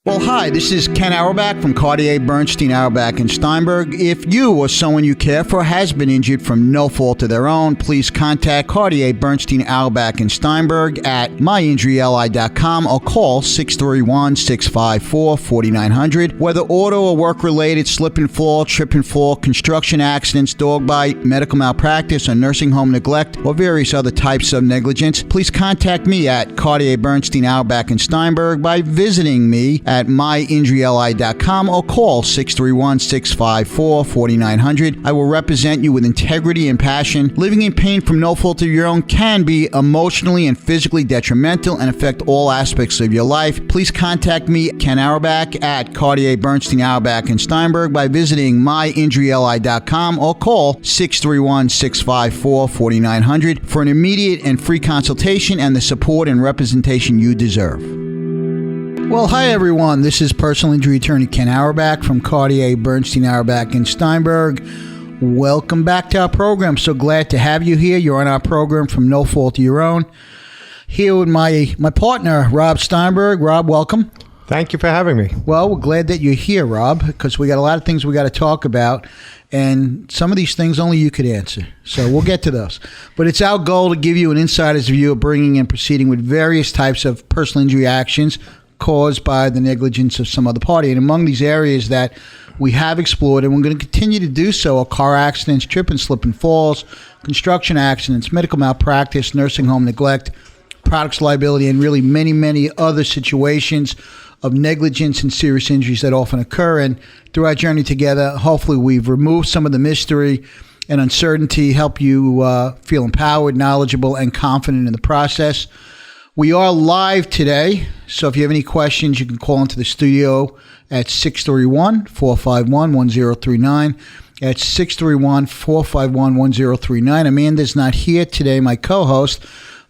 Well, hi, this is Ken Auerbach from Cartier, Bernstein, Auerbach, and Steinberg. If you or someone you care for has been injured from no fault of their own, please contact Cartier, Bernstein, Auerbach, and Steinberg at myinjuryli.com or call 631-654-4900. Whether auto or work-related, slip and fall, trip and fall, construction accidents, dog bite, medical malpractice, or nursing home neglect, or various other types of negligence, please contact me at Cartier, Bernstein, Auerbach, and Steinberg by visiting me at myinjuryli.com or call 631-654-4900. I will represent you with integrity and passion. Living in pain from no fault of your own can be emotionally and physically detrimental and affect all aspects of your life. Please contact me, Ken Auerbach, at Cartier, Bernstein, Auerbach, and Steinberg by visiting myinjuryli.com or call 631-654-4900 for an immediate and free consultation and the support and representation you deserve. Well, hi everyone. This is personal injury attorney Ken Auerbach from Cartier, Bernstein, Auerbach, and Steinberg. Welcome back to our program. So glad to have you here. You're on our program from no fault of your own. Here with my partner, Rob Steinberg. Rob, welcome. Thank you for having me. Well, we're glad that you're here, Rob, because we got a lot of things we got to talk about, and some of these things only you could answer. So we'll get to those. But it's our goal to give you an insider's view of bringing and proceeding with various types of personal injury actions caused by the negligence of some other party. And among these areas that we have explored, and we're going to continue to do so, are car accidents, trip and slip and falls, construction accidents, medical malpractice, nursing home neglect, products liability, and really many, many other situations of negligence and serious injuries that often occur. And through our journey together, hopefully we've removed some of the mystery and uncertainty, help you feel empowered, knowledgeable, and confident in the process. We are live today, so if you have any questions, you can call into the studio at 631-451-1039. At 631-451-1039. Amanda's not here today, my co-host,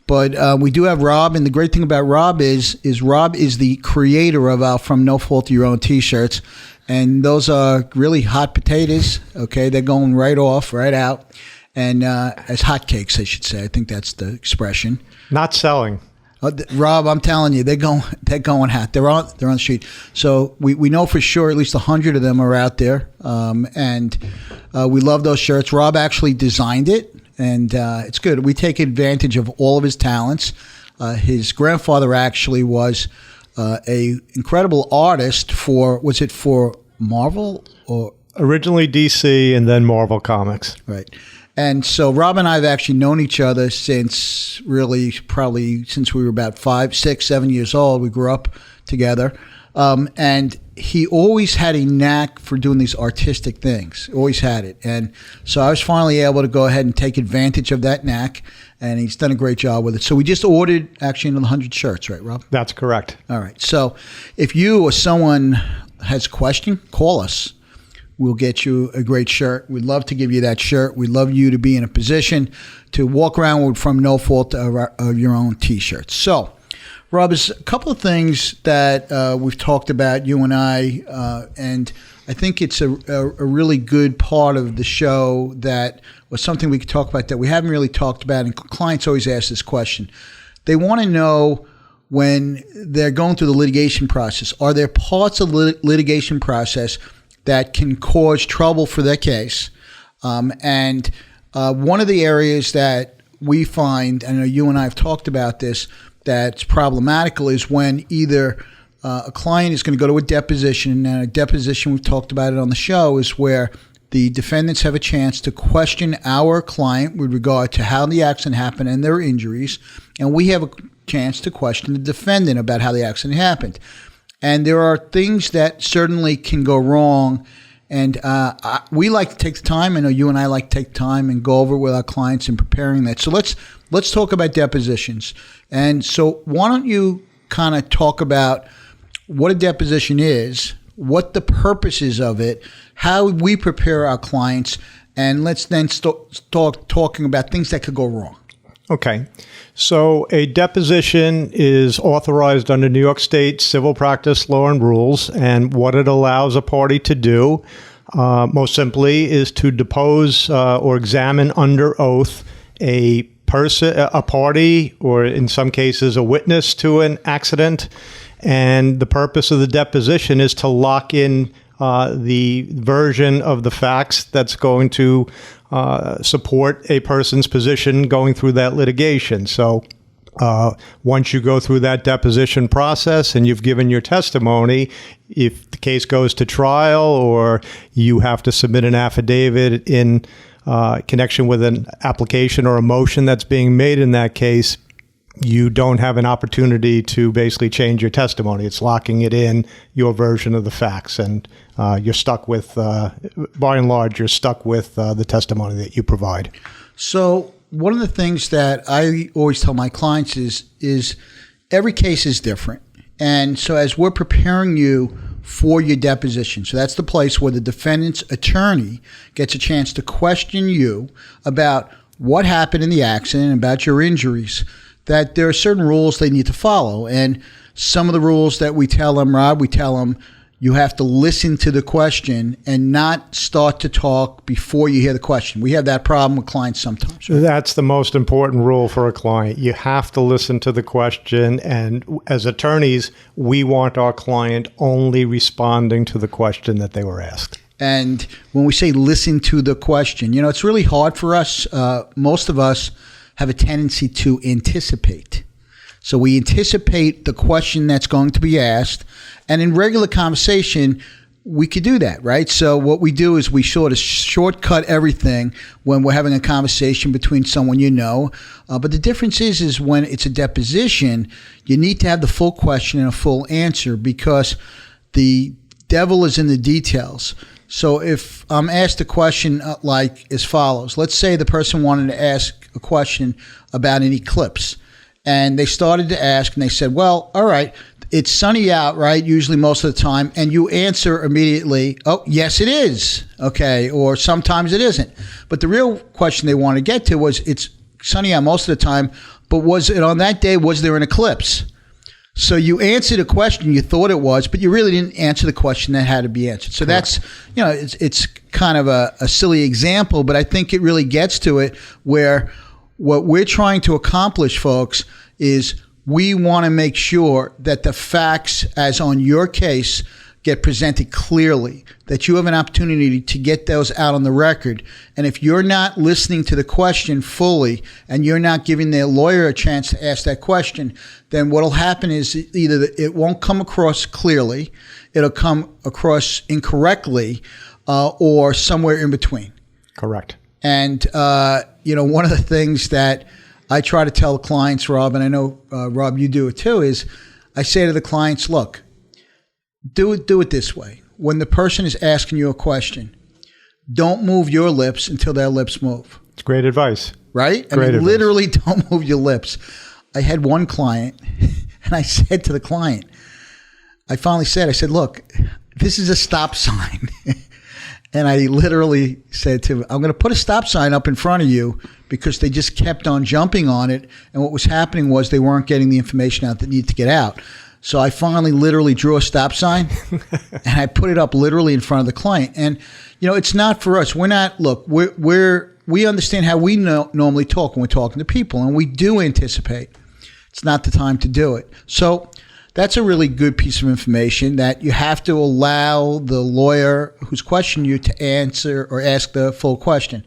but we do have Rob, and the great thing about Rob is Rob is the creator of our From No Fault to Your Own t-shirts, and those are really hot potatoes, okay? They're going right off, right out, and as hotcakes, I should say. I think that's the expression. Not selling. Rob, I'm telling you, they're going hot. They're on the street. So we know for sure at least 100 of them are out there, and we love those shirts. Rob actually designed it, and it's good. We take advantage of all of his talents. His grandfather actually was a incredible artist for Marvel or originally DC and then Marvel Comics. Right. And so Rob and I have actually known each other since probably since we were about 5, 6, 7 years old. We grew up together. And he always had a knack for doing these artistic things, always had it. And so I was finally able to go ahead and take advantage of that knack, and he's done a great job with it. So we just ordered actually another 100 shirts, right, Rob? That's correct. All right. So if you or someone has a question, call us. We'll get you a great shirt. We'd love to give you that shirt. We'd love you to be in a position to walk around with From No Fault of Your Own t-shirts. So, Rob, there's a couple of things that we've talked about, you and I, and I think it's a really good part of the show that was something we could talk about that we haven't really talked about, and clients always ask this question. They want to know, when they're going through the litigation process, are there parts of the litigation process that can cause trouble for their case? And one of the areas that we find, I know you and I have talked about this, that's problematical is when either a client is going to go to a deposition, and a deposition, we've talked about it on the show, is where the defendants have a chance to question our client with regard to how the accident happened and their injuries, and we have a chance to question the defendant about how the accident happened. And there are things that certainly can go wrong, and we like to take the time. I know you and I like to take time and go over with our clients in preparing that. So let's talk about depositions. And so why don't you kind of talk about what a deposition is, what the purpose is of it, how we prepare our clients, and let's then start talking about things that could go wrong. Okay. So a deposition is authorized under New York State civil practice law and rules, and what it allows a party to do, most simply, is to depose or examine under oath a party, or in some cases a witness to an accident, And the purpose of the deposition is to lock in the version of the facts that's going to support a person's position going through that litigation. So once you go through that deposition process and you've given your testimony, if the case goes to trial or you have to submit an affidavit in connection with an application or a motion that's being made in that case, you don't have an opportunity to basically change your testimony. It's locking it in, your version of the facts, and you're stuck with, by and large, you're stuck with the testimony that you provide. So one of the things that I always tell my clients is every case is different. And so as we're preparing you for your deposition, so that's the place where the defendant's attorney gets a chance to question you about what happened in the accident, about your injuries, that there are certain rules they need to follow. And some of the rules that we tell them, Rob, we tell them you have to listen to the question and not start to talk before you hear the question. We have that problem with clients sometimes. Right? That's the most important rule for a client. You have to listen to the question. And as attorneys, we want our client only responding to the question that they were asked. And when we say listen to the question, it's really hard for us. Most of us have a tendency to anticipate. So we anticipate the question that's going to be asked. And in regular conversation, we could do that, right? So what we do is we sort of shortcut everything when we're having a conversation between someone But the difference is when it's a deposition, you need to have the full question and a full answer because the devil is in the details. So if I'm asked a question like as follows, let's say the person wanted to ask a question about an eclipse. And they started to ask and they said, well, all right, it's sunny out, right? Usually most of the time. And you answer immediately, oh, yes, it is. Okay. Or sometimes it isn't. But the real question they wanted to get to was it's sunny out most of the time, but was it on that day, was there an eclipse? So you answered a question you thought it was, but you really didn't answer the question that had to be answered. So Correct. That's, it's kind of a silly example, but I think it really gets to it where what we're trying to accomplish, folks, is we want to make sure that the facts, as on your case, get presented clearly, that you have an opportunity to get those out on the record. And if you're not listening to the question fully and you're not giving the lawyer a chance to ask that question, then what'll happen is either it won't come across clearly, it'll come across incorrectly, or somewhere in between. Correct. And, one of the things that I try to tell clients, Rob, and I know, Rob, you do it too, is I say to the clients, look, do it this way. When the person is asking you a question, don't move your lips until their lips move. It's great advice. Right? Great advice. Literally don't move your lips. I had one client, and I said to the client, I said, look, this is a stop sign. And I literally said to him, I'm going to put a stop sign up in front of you because they just kept on jumping on it. And what was happening was they weren't getting the information out that needed to get out. So I finally literally drew a stop sign and I put it up literally in front of the client. And, it's not for us. We understand how we normally talk when we're talking to people, and we do anticipate. It's not the time to do it. So that's a really good piece of information that you have to allow the lawyer who's questioning you to answer or ask the full question.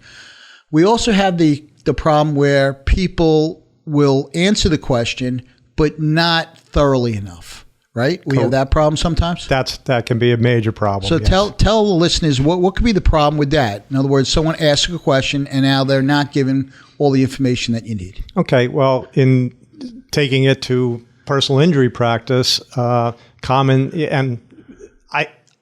We also have the problem where people will answer the question, but not thoroughly enough, right? We have that problem sometimes. That can be a major problem. So yes. tell the listeners what could be the problem with that. In other words, someone asks a question and now they're not given all the information that you need. Okay. Well, in taking it to personal injury practice, common, and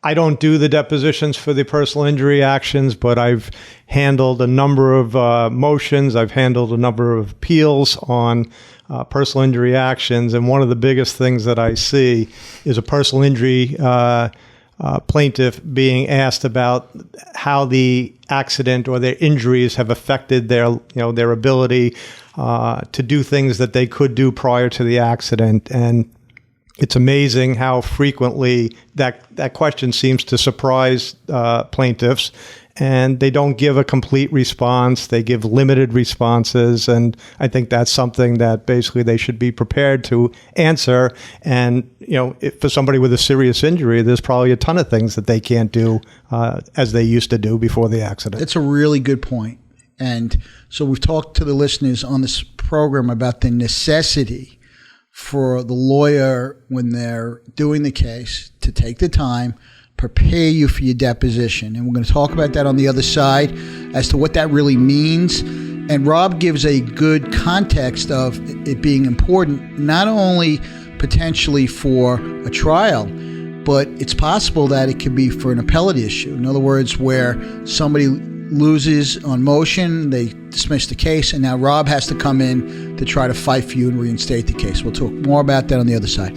I don't do the depositions for the personal injury actions, but I've handled a number of motions. I've handled a number of appeals on personal injury actions. And one of the biggest things that I see is a personal injury plaintiff being asked about how the accident or their injuries have affected their ability to do things that they could do prior to the accident. And It's amazing how frequently that question seems to surprise plaintiffs, and they don't give a complete response. They give limited responses, and I think that's something that basically they should be prepared to answer. And if for somebody with a serious injury, there's probably a ton of things that they can't do as they used to do before the accident. That's a really good point. And so we've talked to the listeners on this program about the necessity for the lawyer, when they're doing the case, to take the time, prepare you for your deposition. And we're going to talk about that on the other side as to what that really means. And Rob gives a good context of it being important, not only potentially for a trial, but it's possible that it could be for an appellate issue. In other words, where somebody loses on motion, they dismiss the case, and now Rob has to come in to try to fight for you and reinstate the case. We'll talk more about that on the other side.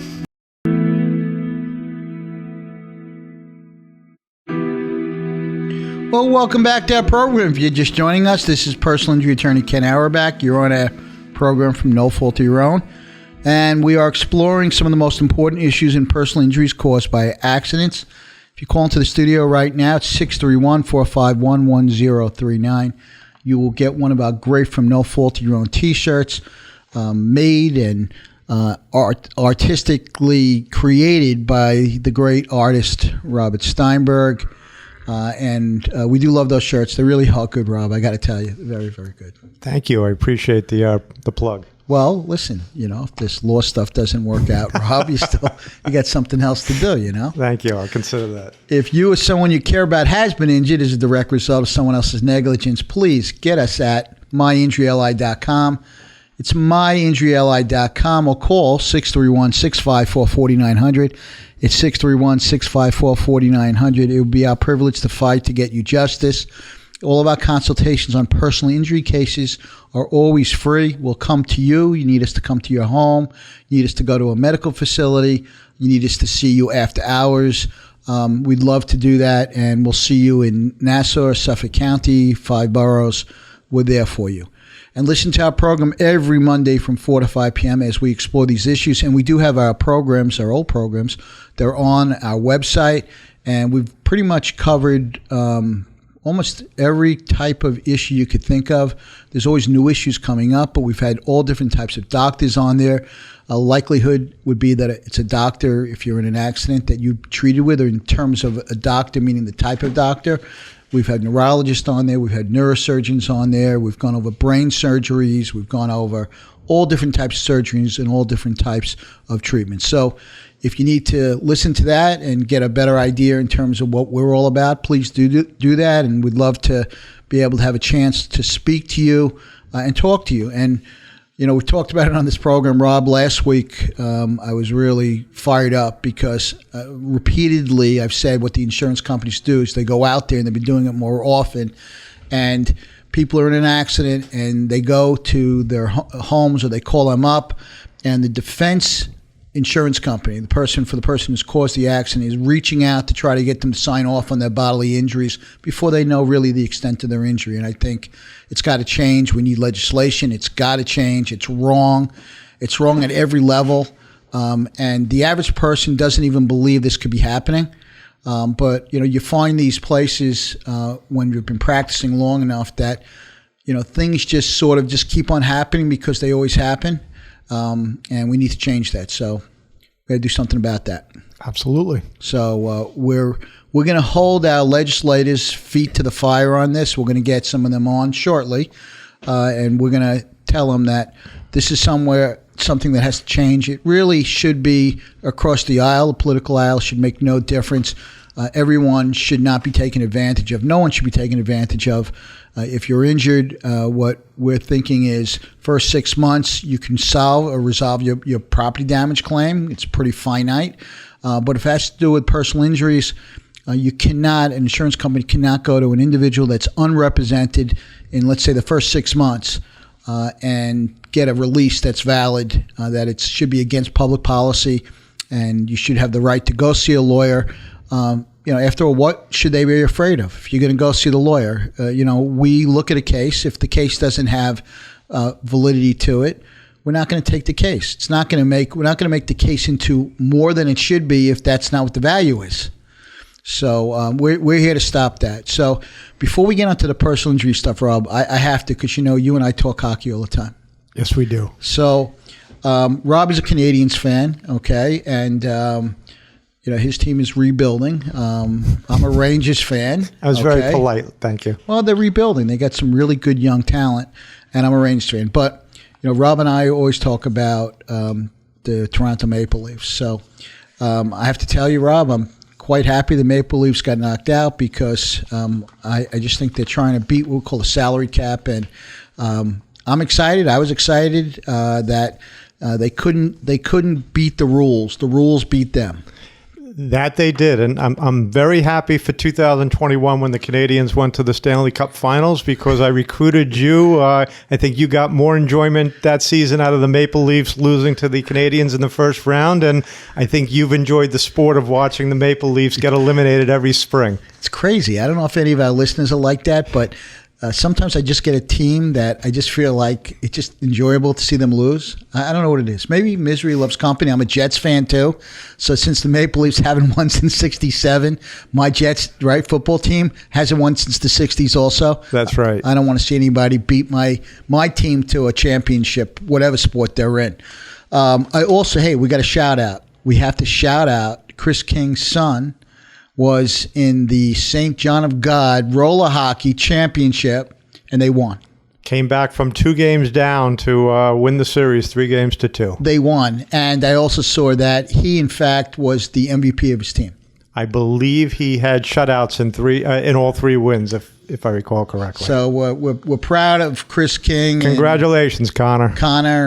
Well, welcome back to our program. If you're just joining us, this is personal injury attorney Ken Auerbach. You're on a program from No Fault of Your Own, and we are exploring some of the most important issues in personal injuries caused by accidents. If you call into the studio right now, it's 631-451-1039. You will get one of our great From No Fault of Your Own t-shirts, made and artistically created by the great artist Robert Steinberg. And we do love those shirts. They really are good, Rob. I got to tell you, very, very good. Thank you. I appreciate the plug. Well, listen, if this law stuff doesn't work out, Rob, you got something else to do, Thank you. I'll consider that. If you or someone you care about has been injured as a direct result of someone else's negligence, please get us at myinjuryli.com. It's myinjuryli.com, or call 631-654-4900. It's 631-654-4900. It would be our privilege to fight to get you justice. All of our consultations on personal injury cases are always free. We'll come to you. You need us to come to your home. You need us to go to a medical facility. You need us to see you after hours. We'd love to do that, and we'll see you in Nassau, Suffolk County, 5 boroughs. We're there for you. And listen to our program every Monday from 4 to 5 p.m. as we explore these issues. And we do have our programs, our old programs. They're on our website, and we've pretty much covered almost every type of issue you could think of. There's always new issues coming up, but we've had all different types of doctors on there. A likelihood would be that it's a doctor, if you're in an accident, that you treated with, or in terms of a doctor, meaning the type of doctor. We've had neurologists on there. We've had neurosurgeons on there. We've gone over brain surgeries. We've gone over all different types of surgeries and all different types of treatments. So if you need to listen to that and get a better idea in terms of what we're all about, please do that. And we'd love to be able to have a chance to speak to you and talk to you. And, we talked about it on this program, Rob, last week. I was really fired up because repeatedly I've said what the insurance companies do is they go out there, and they've been doing it more often. And people are in an accident, and they go to their homes, or they call them up, and the defense insurance company, the person who's caused the accident, is reaching out to try to get them to sign off on their bodily injuries before they know really the extent of their injury. And I think it's got to change. We need legislation. It's got to change. It's wrong. It's wrong at every level. And the average person doesn't even believe this could be happening. But you find these places when you've been practicing long enough that things just sort of just keep on happening because they always happen. And we need to change that. So we got to do something about that. Absolutely. So we're going to hold our legislators' feet to the fire on this. We're going to get some of them on shortly, and we're going to tell them that this is something that has to change. It really should be across the aisle. The political aisle should make no difference. Everyone should not be taken advantage of. No one should be taken advantage of. If you're injured, what we're thinking is first 6 months, you can solve or resolve your property damage claim. It's pretty finite. But if it has to do with personal injuries, an insurance company cannot go to an individual that's unrepresented in, let's say, the first 6 months and get a release that's valid, that it should be against public policy, and you should have the right to go see a lawyer. After all, what should they be afraid of? If you're going to go see the lawyer, we look at a case. If the case doesn't have validity to it, we're not going to take the case. We're not going to make the case into more than it should be if that's not what the value is. So we're here to stop that. So before we get onto the personal injury stuff, Rob, I have to, because you and I talk hockey all the time. Yes, we do. So Rob is a Canadiens fan, okay, and his team is rebuilding. I'm a Rangers fan. I was very polite. Thank you. Well, they're rebuilding. They got some really good young talent, and I'm a Rangers fan. But Rob and I always talk about the Toronto Maple Leafs. So I have to tell you, Rob, I'm quite happy the Maple Leafs got knocked out because I just think they're trying to beat what we call the salary cap, and I'm excited. I was excited that they couldn't beat the rules. The rules beat them. That they did, and I'm very happy for 2021 when the Canadiens went to the Stanley Cup Finals, because I recruited you. I think you got more enjoyment that season out of the Maple Leafs losing to the Canadiens in the first round, and I think you've enjoyed the sport of watching the Maple Leafs get eliminated every spring. It's crazy. I don't know if any of our listeners are like that, but sometimes I just get a team that I just feel like it's just enjoyable to see them lose. I don't know what it is. Maybe misery loves company. I'm a Jets fan too. So since the Maple Leafs haven't won since '67, my Jets, football team hasn't won since the '60s also. That's right. I don't want to see anybody beat my team to a championship, whatever sport they're in. I also, we got a shout out. We have to shout out Chris King's son was in the St. John of God roller hockey championship, and they won. Came back from 2 games down to win the series 3-2. They won, and I also saw that he, in fact, was the MVP of his team. I believe he had shutouts in all 3 wins, if I recall correctly. So we're proud of Chris King. Congratulations, Connor.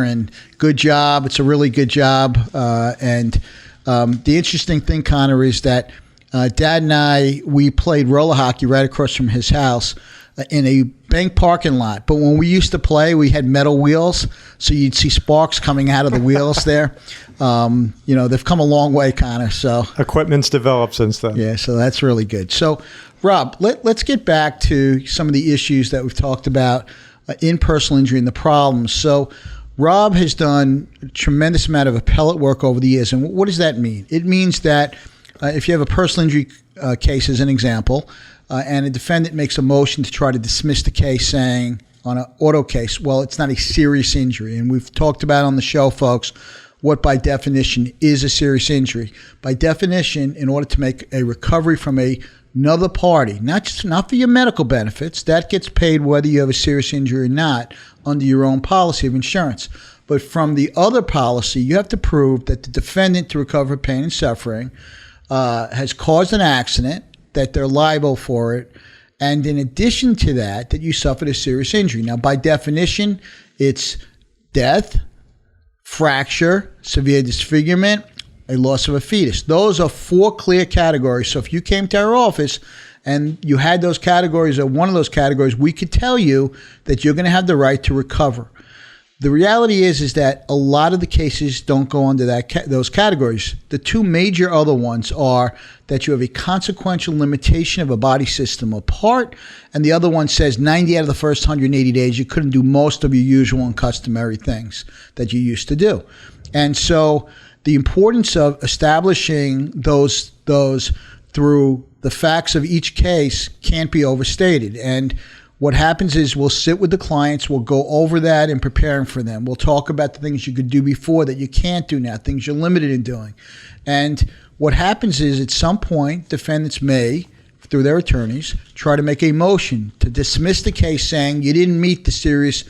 And good job. It's a really good job. And the interesting thing, Connor, is that Dad and I, we played roller hockey right across from his house in a bank parking lot. But when we used to play, we had metal wheels, so you'd see sparks coming out of the wheels there. They've come a long way, Connor. So equipment's developed since then. Yeah, so that's really good. So, Rob, let's get back to some of the issues that we've talked about in personal injury and the problems. So, Rob has done a tremendous amount of appellate work over the years. And what does that mean? It means that if you have a personal injury case, as an example, and a defendant makes a motion to try to dismiss the case saying on an auto case, well, it's not a serious injury. And we've talked about on the show, folks, what by definition is a serious injury. By definition, in order to make a recovery from another party, not for your medical benefits, that gets paid whether you have a serious injury or not under your own policy of insurance. But from the other policy, you have to prove that the defendant, to recover pain and suffering, has caused an accident, that they're liable for it, and in addition to that, that you suffered a serious injury. Now, by definition, it's death, fracture, severe disfigurement, a loss of a fetus. Those are 4 clear categories. So if you came to our office and you had those categories or one of those categories, we could tell you that you're going to have the right to recover. The reality is that a lot of the cases don't go under those categories. The 2 major other ones are that you have a consequential limitation of a body system or part, and the other one says 90 out of the first 180 days you couldn't do most of your usual and customary things that you used to do. And so the importance of establishing those through the facts of each case can't be overstated. And what happens is we'll sit with the clients, we'll go over that and preparing for them. We'll talk about the things you could do before that you can't do now, things you're limited in doing. And what happens is at some point, defendants may, through their attorneys, try to make a motion to dismiss the case saying you didn't meet the serious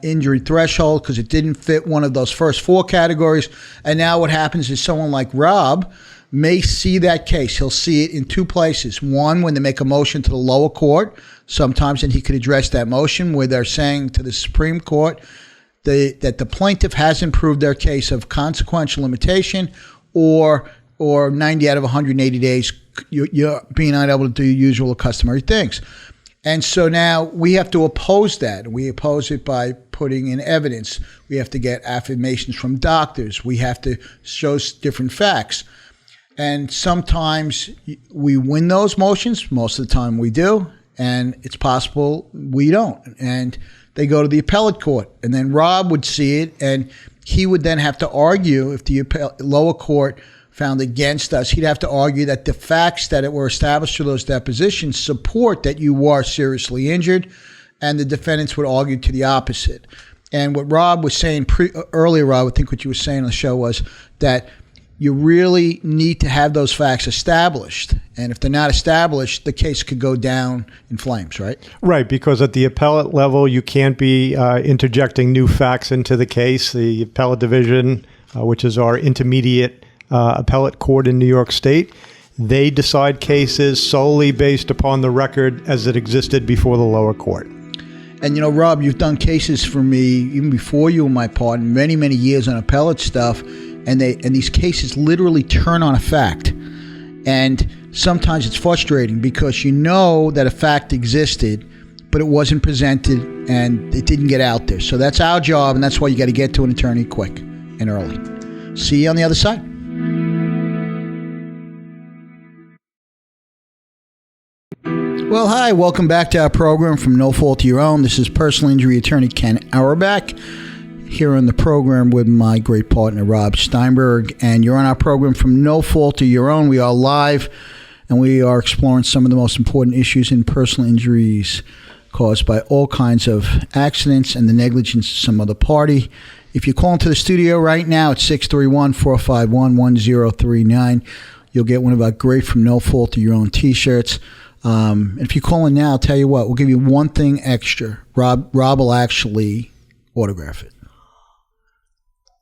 injury threshold because it didn't fit one of those first 4 categories. And now what happens is someone like Rob may see that case. He'll see it in 2 places. One, when they make a motion to the lower court, sometimes, and he could address that motion where they're saying to the Supreme Court that the plaintiff hasn't proved their case of consequential limitation or 90 out of 180 days you're being unable to do your usual or customary things. And so now we have to oppose that. We oppose it by putting in evidence. We have to get affirmations from doctors. We have to show different facts. And sometimes we win those motions. Most of the time we do. And it's possible we don't. And they go to the appellate court. And then Rob would see it, and he would then have to argue if the lower court found against us. He'd have to argue that the facts that were established through those depositions support that you were seriously injured, and the defendants would argue to the opposite. And what Rob was saying earlier, Rob, I think what you were saying on the show was that you really need to have those facts established. And if they're not established, the case could go down in flames, right? Right, because at the appellate level, you can't be interjecting new facts into the case. The appellate division, which is our intermediate appellate court in New York State, they decide cases solely based upon the record as it existed before the lower court. And, you know, Rob, you've done cases for me even before you were my partner, many, many years on appellate stuff. And these cases literally turn on a fact. And sometimes it's frustrating because you know that a fact existed, but it wasn't presented and it didn't get out there. So that's our job, and that's why you got to get to an attorney quick and early. See you on the other side. Well, hi, welcome back to our program From No Fault of Your Own. This is personal injury attorney Ken Auerbach, here on the program with my great partner, Rob Steinberg. And you're on our program From No Fault of Your Own. We are live, and we are exploring some of the most important issues in personal injuries caused by all kinds of accidents and the negligence of some other party. If you call into the studio right now at 631-451-1039, you'll get one of our great From No Fault of Your Own t-shirts. If you call in now, I'll tell you what, we'll give you one thing extra. Rob will actually autograph it.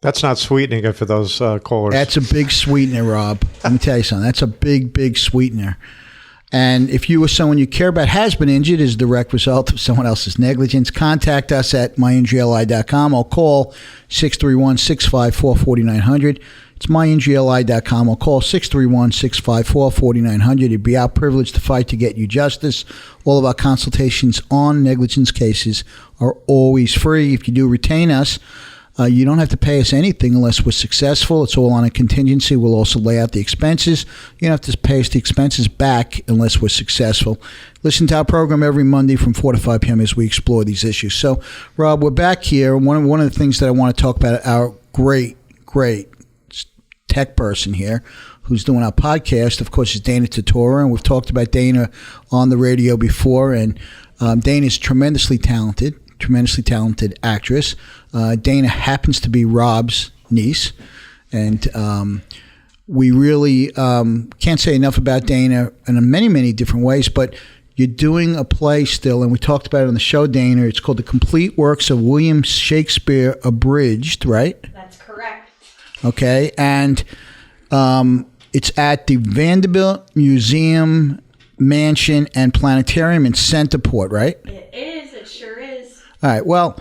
That's not sweetening it for those callers. That's a big sweetener, Rob. Let me tell you something. That's a big, big sweetener. And if you or someone you care about has been injured as a direct result of someone else's negligence, contact us at myinjuryli.com or call 631-654-4900. It's myinjuryli.com or call 631-654-4900. It'd be our privilege to fight to get you justice. All of our consultations on negligence cases are always free. If you do retain us, you don't have to pay us anything unless we're successful. It's all on a contingency. We'll also lay out the expenses. You don't have to pay us the expenses back unless we're successful. Listen to our program every Monday from 4 to 5 p.m. as we explore these issues. So, Rob, we're back here. One of the things that I want to talk about, our great tech person here who's doing our podcast, of course, is Dana Tortora. And we've talked about Dana on the radio before. And Dana's tremendously talented actress. Dana happens to be Rob's niece, and we really can't say enough about Dana in many, many different ways, but you're doing a play still, and we talked about it on the show, Dana. It's called The Complete Works of William Shakespeare Abridged, right? That's correct. Okay, and it's at the Vanderbilt Museum, Mansion, and Planetarium in Centerport, right? It is. It sure is. All right, well,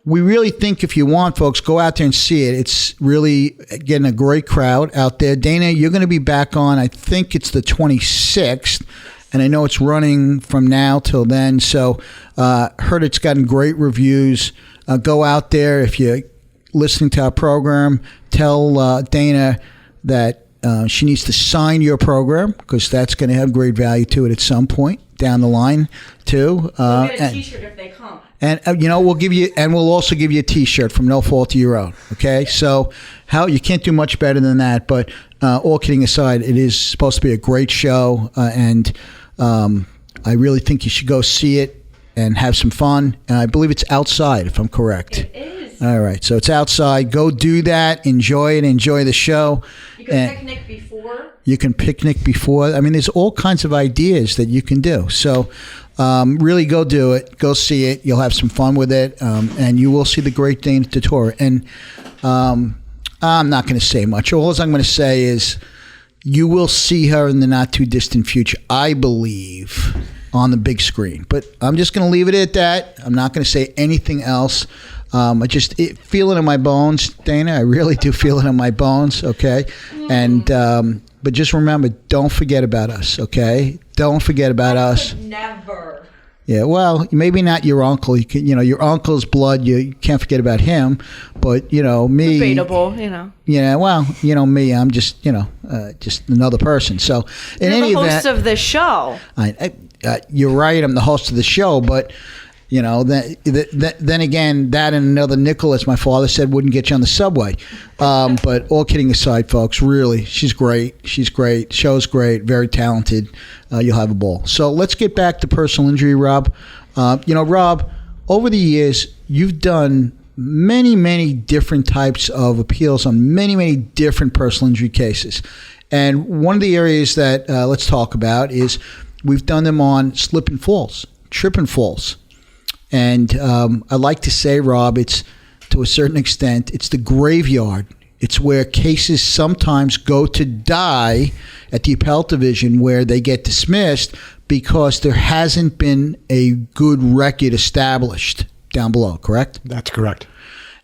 we really think if you want, folks, go out there and see it. It's really getting a great crowd out there. Dana, you're going to be back on, I think it's the 26th, and I know it's running from now till then. So heard it's gotten great reviews. Go out there. If you're listening to our program, tell Dana that she needs to sign your program, because that's going to have great value to it at some point down the line, too. We'll get a T-shirt if they come. And we'll also give you a T-shirt from No Fault of Your Own. Okay, so you can't do much better than that. But all kidding aside, it is supposed to be a great show, and I really think you should go see it and have some fun. And I believe it's outside, if I'm correct. It is. All right, so it's outside. Go do that. Enjoy it. Enjoy the show. You can picnic before. You can picnic before. I mean, there's all kinds of ideas that you can do. So really go do it. Go see it. You'll have some fun with it. And you will see the great Dana Tortora. And I'm not going to say much. All I'm going to say is you will see her in the not too distant future, I believe, on the big screen. But I'm just going to leave it at that. I'm not going to say anything else. I just feel it in my bones, Dana. I really do feel it in my bones, okay? And but just remember, don't forget about us, okay? Don't forget about us. Never. Yeah, well, maybe not your uncle. Your uncle's blood, you can't forget about him. But, me. Debatable, Yeah, well, me, I'm just, just another person. So, in You're any the host event, of the show. you're right, I'm the host of the show, but, Then again, that and another nickel, as my father said, wouldn't get you on the subway. But all kidding aside, folks, really, she's great. She's great. Show's great. Very talented. You'll have a ball. So let's get back to personal injury, Rob. Rob, over the years, you've done many, many different types of appeals on many, many different personal injury cases. And one of the areas that let's talk about is we've done them on slip and falls, trip and falls. And I like to say, Rob, it's to a certain extent, it's the graveyard. It's where cases sometimes go to die at the appellate division where they get dismissed because there hasn't been a good record established down below, correct? That's correct.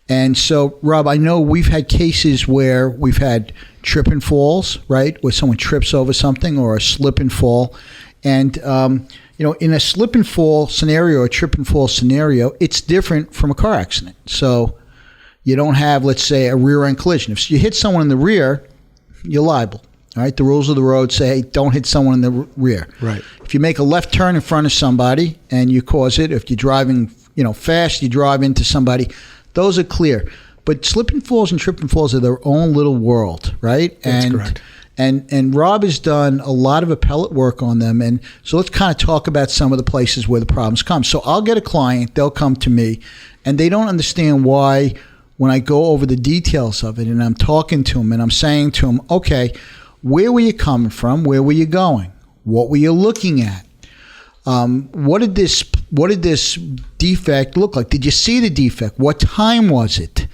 And so, Rob, I know we've had cases where we've had trip and falls, right, where someone trips over something, or a slip and fall. And, in a slip and fall scenario or trip and fall scenario, it's different from a car accident. So you don't have, let's say, a rear end collision. If you hit someone in the rear, you're liable. All right, the rules of the road say don't hit someone in the rear. Right. If you make a left turn in front of somebody and you cause it, if you're driving, fast, you drive into somebody, those are clear. But slip and falls and trip and falls are their own little world, right? That's correct. And Rob has done a lot of appellate work on them. And so let's kind of talk about some of the places where the problems come. So I'll get a client, they'll come to me, and they don't understand why when I go over the details of it and I'm talking to them and I'm saying to them, okay, where were you coming from? Where were you going? What were you looking at? What did this defect look like? Did you see the defect? What time was it?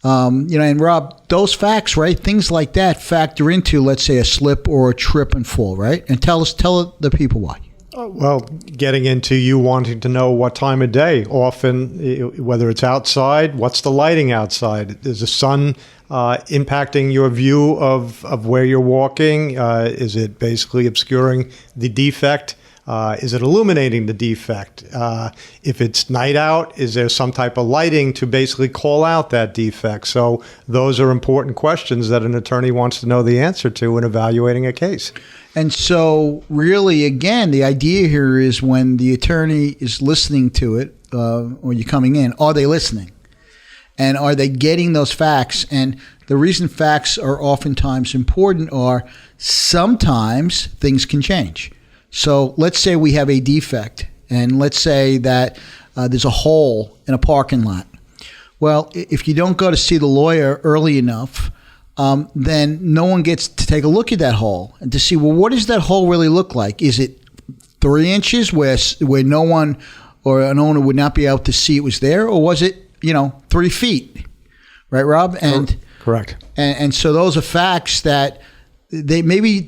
And Rob, those facts, right? Things like that factor into, let's say, a slip or a trip and fall, right? And tell the people why. Well, getting into you wanting to know what time of day, often, whether it's outside, what's the lighting outside? Is the sun impacting your view of where you're walking? Is it basically obscuring the defect? Is it illuminating the defect? If it's night out, is there some type of lighting to basically call out that defect? So those are important questions that an attorney wants to know the answer to when evaluating a case. And so really, again, the idea here is when the attorney is listening to it, or you're coming in, are they listening? And are they getting those facts? And the reason facts are oftentimes important are sometimes things can change. So let's say we have a defect, and let's say that there's a hole in a parking lot. Well, if you don't go to see the lawyer early enough, then no one gets to take a look at that hole and to see, well, what does that hole really look like? Is it 3 inches where no one or an owner would not be able to see it was there, or was it 3 feet? Right, Rob? And correct. And so those are facts that they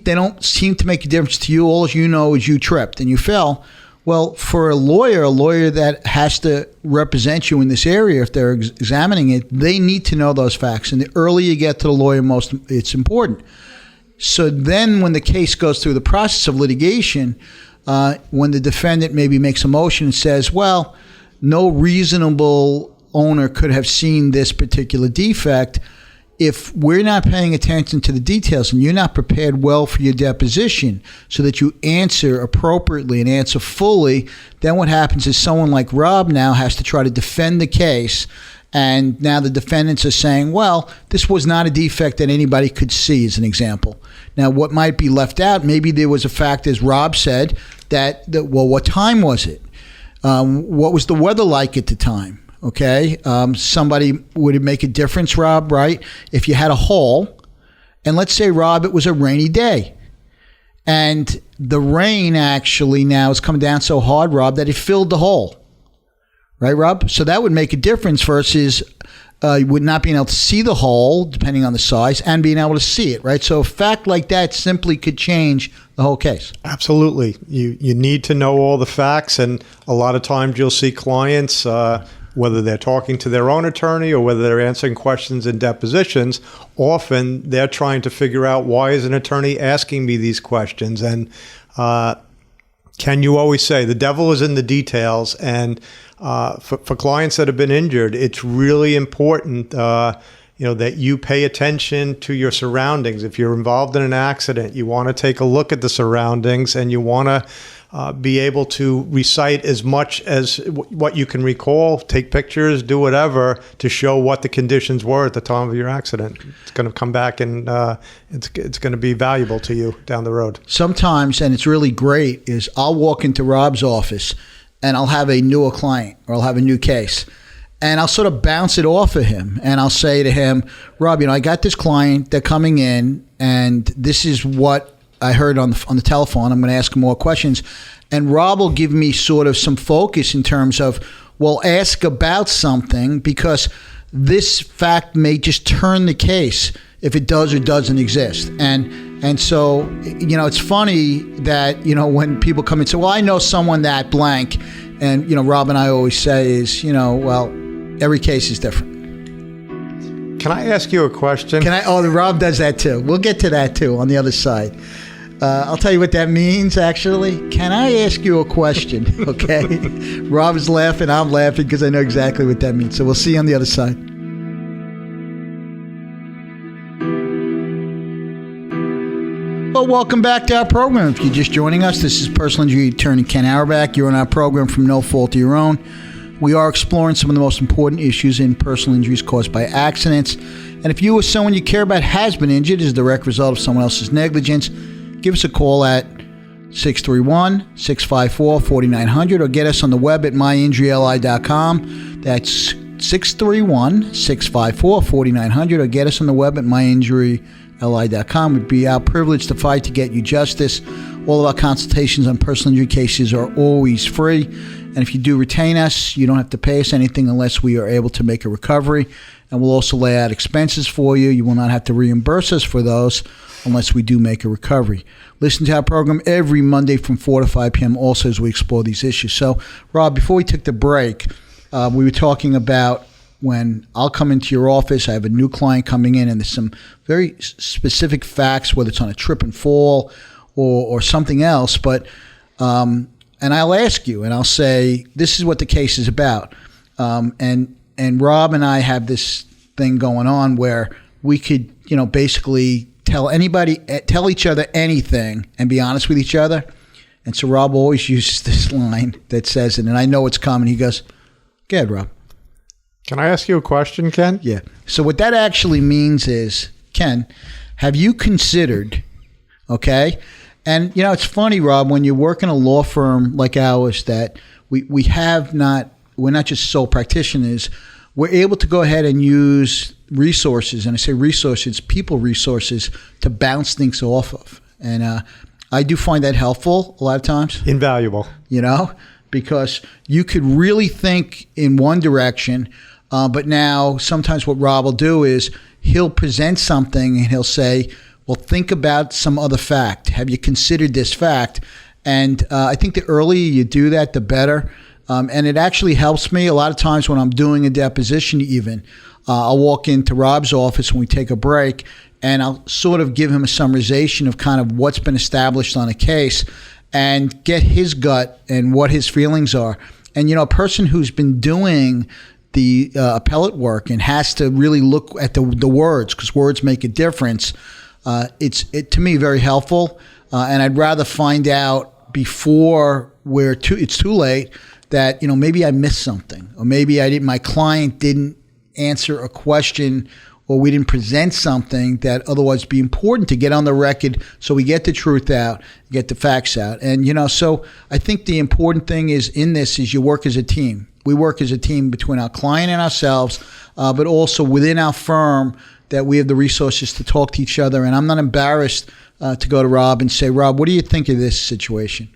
don't seem to make a difference to you. All you know is you tripped and you fell. Well, for a lawyer that has to represent you in this area, if they're examining it, they need to know those facts. And the earlier you get to the lawyer, it's important. So then when the case goes through the process of litigation, when the defendant maybe makes a motion and says, well, no reasonable owner could have seen this particular defect, if we're not paying attention to the details and you're not prepared well for your deposition so that you answer appropriately and answer fully, then what happens is someone like Rob now has to try to defend the case. And now the defendants are saying, well, this was not a defect that anybody could see, as an example. Now, what might be left out, maybe there was a fact, as Rob said, that what time was it? What was the weather like at the time? Okay, would it make a difference, Rob, right? If you had a hole, and let's say, Rob, it was a rainy day, and the rain actually now is coming down so hard, Rob, that it filled the hole, right, Rob? So that would make a difference versus you would not being able to see the hole, depending on the size, and being able to see it, right? So a fact like that simply could change the whole case. Absolutely. You need to know all the facts, and a lot of times you'll see clients, whether they're talking to their own attorney or whether they're answering questions in depositions, often they're trying to figure out, why is an attorney asking me these questions? And can you always say the devil is in the details? And for clients that have been injured, it's really important that you pay attention to your surroundings. If you're involved in an accident, you want to take a look at the surroundings, and you want to be able to recite as much as what you can recall, take pictures, do whatever to show what the conditions were at the time of your accident. It's going to come back and it's going to be valuable to you down the road. Sometimes, and it's really great, is I'll walk into Rob's office and I'll have a newer client or I'll have a new case. And I'll sort of bounce it off of him. And I'll say to him, Rob, I got this client, they're coming in, and this is what I heard on the telephone. I'm going to ask him more questions. And Rob will give me sort of some focus in terms of, well, ask about something, because this fact may just turn the case if it does or doesn't exist. And so, it's funny that, when people come and say, well, I know someone that blank. And, Rob and I always say is, well, every case is different. Can I ask you a question? Rob does that too. We'll get to that too on the other side. I'll tell you what that means, actually. Can I ask you a question? Okay. Rob is laughing. I'm laughing because I know exactly what that means. So we'll see you on the other side. Well, welcome back to our program. If you're just joining us, this is personal injury attorney Ken Auerbach. You're on our program from no fault of your own. We are exploring some of the most important issues in personal injuries caused by accidents. And if you or someone you care about has been injured as a direct result of someone else's negligence, give us a call at 631-654-4900 or get us on the web at myinjuryli.com. That's 631-654-4900 or get us on the web at myinjuryli.com. It would be our privilege to fight to get you justice. All of our consultations on personal injury cases are always free. And if you do retain us, you don't have to pay us anything unless we are able to make a recovery. And we'll also lay out expenses for you. You will not have to reimburse us for those unless we do make a recovery. Listen to our program every Monday from 4 to 5 p.m. also as we explore these issues. So, Rob, before we took the break, we were talking about when I'll come into your office, I have a new client coming in, and there's some very specific facts, whether it's on a trip and fall or something else. But and I'll ask you, and I'll say, this is what the case is about. And Rob and I have this thing going on where we could, basically tell each other anything and be honest with each other. And so Rob always uses this line that says it, and I know it's coming. He goes, go ahead, Rob. Can I ask you a question, Ken? Yeah. So what that actually means is, Ken, have you considered, okay? And, it's funny, Rob, when you work in a law firm like ours, that we're not just sole practitioners. We're able to go ahead and use resources, and I say resources, people resources, to bounce things off of. And I do find that helpful a lot of times. Invaluable. Because you could really think in one direction, but now sometimes what Rob will do is he'll present something and he'll say, well, think about some other fact. Have you considered this fact? And I think the earlier you do that, the better. And it actually helps me a lot of times when I'm doing a deposition even. I'll walk into Rob's office when we take a break, and I'll sort of give him a summarization of kind of what's been established on a case and get his gut and what his feelings are. And, a person who's been doing the appellate work and has to really look at the words, because words make a difference, it's to me very helpful. And I'd rather find out before it's too late that, maybe I missed something, or maybe my client didn't answer a question, or we didn't present something that otherwise be important to get on the record so we get the truth out, get the facts out. And, so I think the important thing is you work as a team. We work as a team between our client and ourselves, but also within our firm, that we have the resources to talk to each other. And I'm not embarrassed to go to Rob and say, Rob, what do you think of this situation?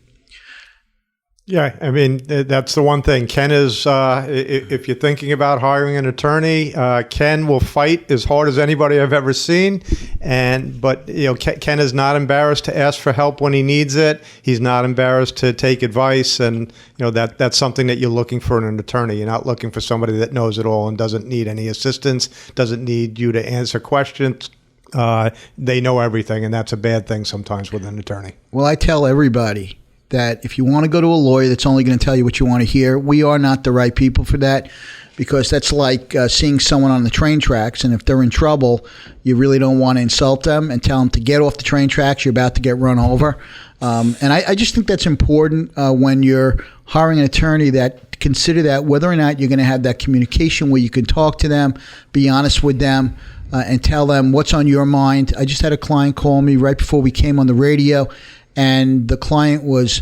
Yeah, I mean, that's the one thing. Ken is, if you're thinking about hiring an attorney, Ken will fight as hard as anybody I've ever seen. But Ken is not embarrassed to ask for help when he needs it. He's not embarrassed to take advice. And, that's something that you're looking for in an attorney. You're not looking for somebody that knows it all and doesn't need any assistance, doesn't need you to answer questions. They know everything, and that's a bad thing sometimes with an attorney. Well, I tell everybody, that if you want to go to a lawyer that's only going to tell you what you want to hear, we are not the right people for that, because that's like seeing someone on the train tracks, and if they're in trouble, you really don't want to insult them and tell them to get off the train tracks. You're about to get run over. And I just think that's important when you're hiring an attorney, that consider that whether or not you're going to have that communication where you can talk to them, be honest with them, and tell them what's on your mind. I just had a client call me right before we came on the radio, and the client was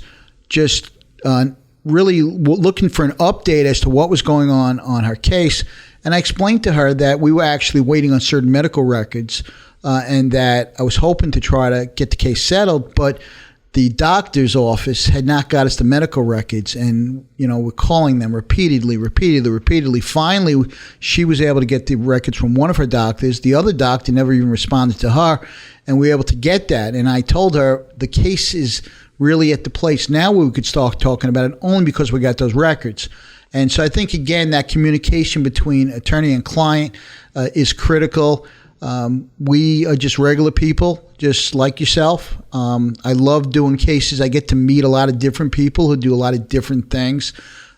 just really looking for an update as to what was going on her case. And I explained to her that we were actually waiting on certain medical records, and that I was hoping to try to get the case settled, but the doctor's office had not got us the medical records, and we're calling them repeatedly. Finally, she was able to get the records from one of her doctors. The other doctor never even responded to her, and we were able to get that. And I told her the case is really at the place now where we could start talking about it, only because we got those records. And so I think, again, that communication between attorney and client is critical. We are just regular people, just like yourself. I love doing cases. I get to meet a lot of different people who do a lot of different things.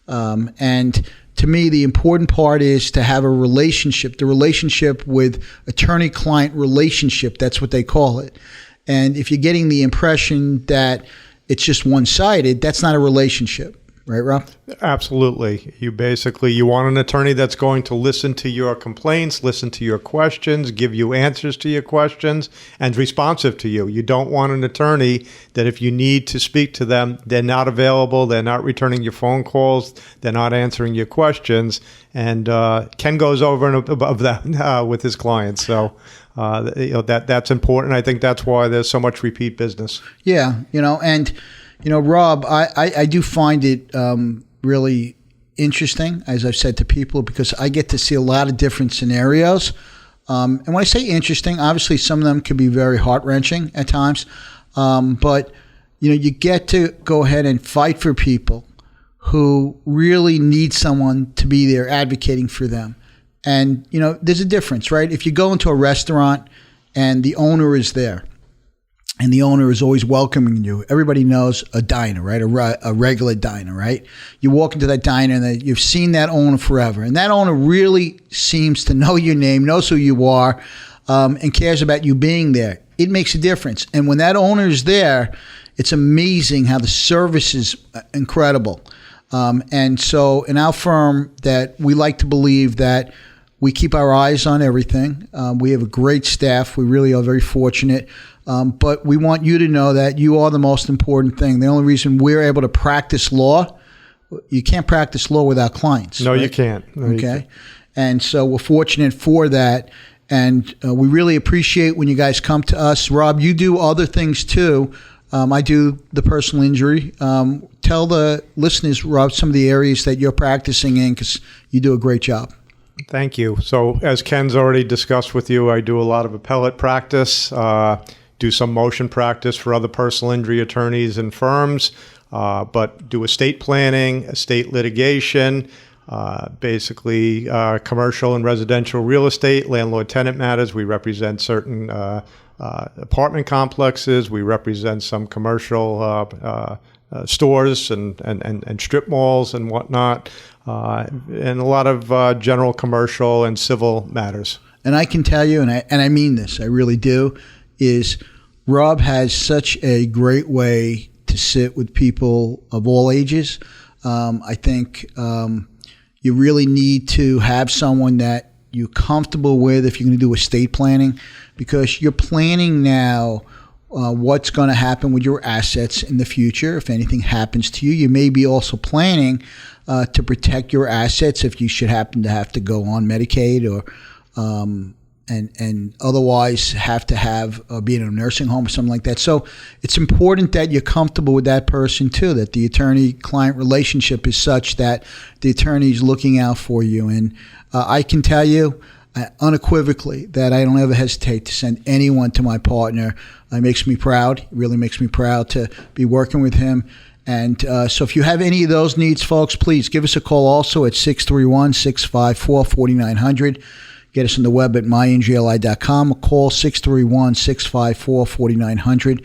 And to me, the important part is to have a relationship, the relationship with attorney-client relationship. That's what they call it. And if you're getting the impression that it's just one-sided, that's not a relationship. Right, Rob? Absolutely. You want an attorney that's going to listen to your complaints, listen to your questions, give you answers to your questions, and responsive to you. You don't want an attorney that if you need to speak to them, they're not available, they're not returning your phone calls, they're not answering your questions. And Ken goes over and above that with his clients. So that's important. I think that's why there's so much repeat business. Yeah, and Rob, I do find it really interesting, as I've said to people, because I get to see a lot of different scenarios. And when I say interesting, obviously some of them can be very heart-wrenching at times. But, you get to go ahead and fight for people who really need someone to be there advocating for them. And, there's a difference, right? If you go into a restaurant and the owner is there, and the owner is always welcoming you. Everybody knows a diner, right? A regular diner, right? You walk into that diner and you've seen that owner forever. And that owner really seems to know your name, knows who you are, and cares about you being there. It makes a difference. And when that owner is there, it's amazing how the service is incredible. And so in our firm, that we like to believe that we keep our eyes on everything. We have a great staff. We really are very fortunate. But we want you to know that you are the most important thing. The only reason we're able to practice law, you can't practice law without clients. No, right? you can't. No, okay. You can't. And so we're fortunate for that. And we really appreciate when you guys come to us. Rob, you do other things too. I do the personal injury. Tell the listeners, Rob, some of the areas that you're practicing in, because you do a great job. Thank you. So as Ken's already discussed with you, I do a lot of appellate practice, do some motion practice for other personal injury attorneys and firms, but do estate planning, estate litigation, basically commercial and residential real estate, landlord-tenant matters. We represent certain apartment complexes. We represent some commercial stores and strip malls and whatnot, and a lot of general commercial and civil matters. And I can tell you, and I mean this, I really do, is Rob has such a great way to sit with people of all ages. I think you really need to have someone that you're comfortable with if you're going to do estate planning, because you're planning now what's going to happen with your assets in the future. If anything happens to you, you may be also planning to protect your assets if you should happen to have to go on Medicaid or and otherwise have to have be in a nursing home or something like that. So it's important that you're comfortable with that person too, that the attorney-client relationship is such that the attorney is looking out for you. And I can tell you unequivocally that I don't ever hesitate to send anyone to my partner. It makes me proud. It really makes me proud to be working with him. And so if you have any of those needs, folks, please give us a call also at 631-654-4900. Get us on the web at myngli.com or call 631-654-4900.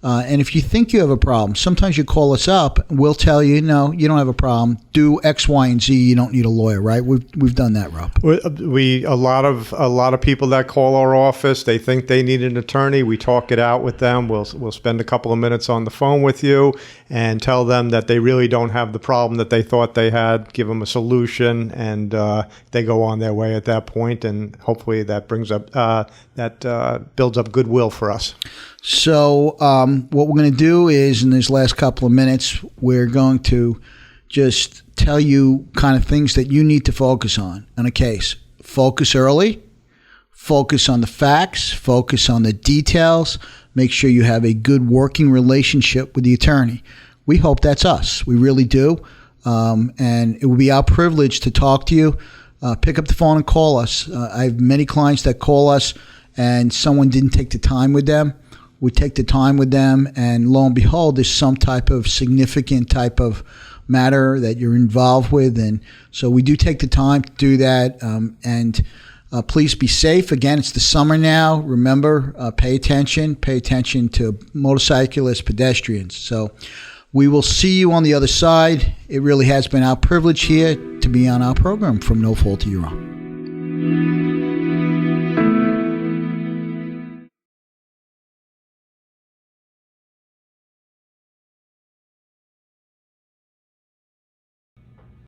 And if you think you have a problem, sometimes you call us up. We'll tell you, no, you don't have a problem. Do X, Y, and Z. You don't need a lawyer, right? We've done that, Rob. We a lot of people that call our office, they think they need an attorney. We talk it out with them. We'll spend a couple of minutes on the phone with you and tell them that they really don't have the problem that they thought they had. Give them a solution, and they go on their way at that point. And hopefully that brings up builds up goodwill for us. So what we're going to do is, in this last couple of minutes, we're going to just tell you kind of things that you need to focus on in a case. Focus early, focus on the facts, focus on the details, make sure you have a good working relationship with the attorney. We hope that's us. We really do. And it will be our privilege to talk to you. Pick up the phone and call us. I have many clients that call us and someone didn't take the time with them. We take the time with them, and lo and behold, there's some type of significant type of matter that you're involved with. And so we do take the time to do that. And please be safe. Again, it's the summer now. Remember, pay attention to motorcyclists, pedestrians. So we will see you on the other side. It really has been our privilege here to be on our program From No Fault of Your Own.